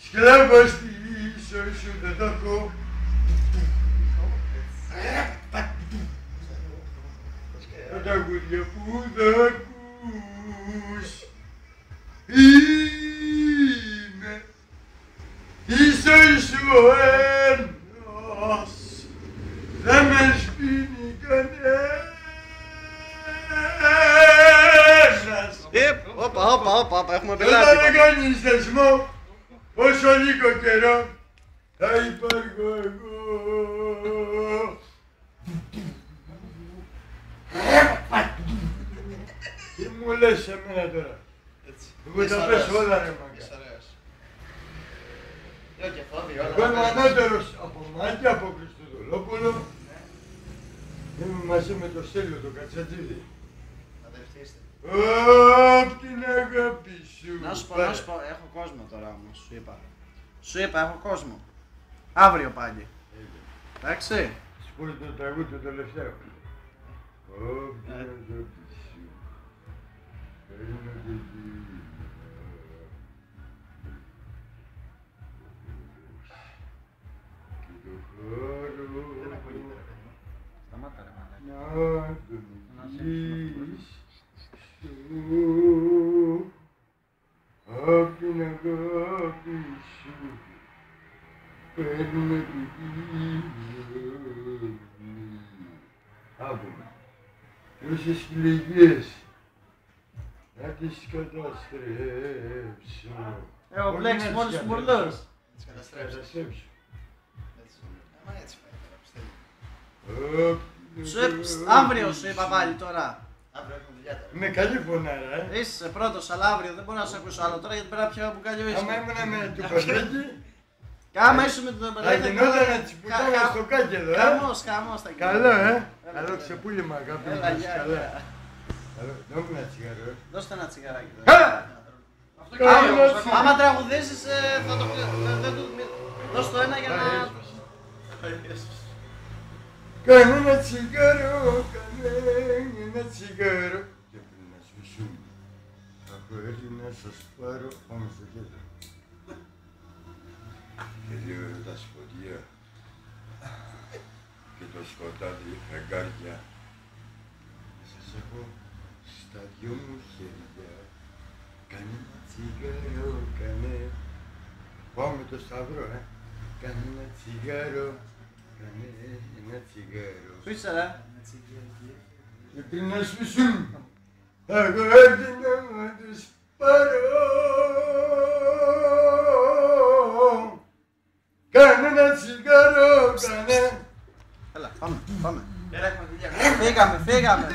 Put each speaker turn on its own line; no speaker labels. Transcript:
Σκλάβος στη ίσο σου δεν το έχω. Τα τραγούδια που θα ακούς είναι ίσως σου ο ένας, δεν με σπίνει κανένας.
Όπα, έχουμε
Όταν
πελάτη.
δεν κάνεις δεσμό, όσο λίγο καιρό θα υπάρχω εγώ. Τι μου λες εμένα τώρα. Εγώ τα πες όλα ρε μάγκα. Εγώ είμαι ανώτερος από Μάκη, από Χριστοδουλόπουλο. Είμαι μαζί με το Στέλιο το Κατσατζίδη. Απ' την αγάπη σου.
Να σου πω, έχω κόσμο τώρα όμως, σου είπα, έχω κόσμο. Αύριο πάλι. Εντάξει.
Σου πω το τραγούδι το τελευταίο. Απ' την αγάπη σου. Παίρνω και το χώρο.
Σταμάτα ρε μάνα.
Να τον νικείς σου. Απ' την αγάπη σου. Παίρνω και άκουμε. Τόσες χιλιογίες να τις καταστρέψω.
Ο μπλέξεις μόλις του μπουρλούς.
Τις καταστρέψω.
Αύριο σου είπα πάλι τώρα.
Με καλή φωνάρα,
Είσαι πρώτος, αλλά αύριο δεν μπορώ να σε ακούσω άλλο τώρα γιατί πρέπει να πιω μπουκάλιο ίσκι.
Άμα ήμουν με το παιδάκι,
Κάμα ίσου με τον
θα
παιδάκι.
γινόταν να τσιπουτάμε στο κάκεδο,
Χαμός θα γίνει.
Καλό, Καλό ξεπούλημα, αγάπη μου.
Έλα, γεια.
Καλά. Δώμε ένα τσιγάρο,
Δώστε ένα τσιγαράκι.
Καλό
Άμα τραγουδήσεις θα το πει. Δώσ' το ένα για να...
Κάνε ένα τσιγάρο, κάνε ένα τσιγάρο. Και πριν να σβησούμε, έχω έρθει να σας πάρω. Πάμε στο κέντρο. Και δύο ερωτάς φωτιά και το σκοτάδι φεγγάρια. Σας έχω στα δυο μου χέρια. Κάνε ένα τσιγάρο, κάνε. Πάω με το σταυρό, Κάνε ένα τσιγάρο. Κάνε ένα τσιγάρο.
Πού είσαι ρε.
Και πριν να σβησούν, έχω έρθει να τους πάρω. Κάνε ένα τσιγάρο, κάνε.
Έλα, πάμε. Φύγαμε.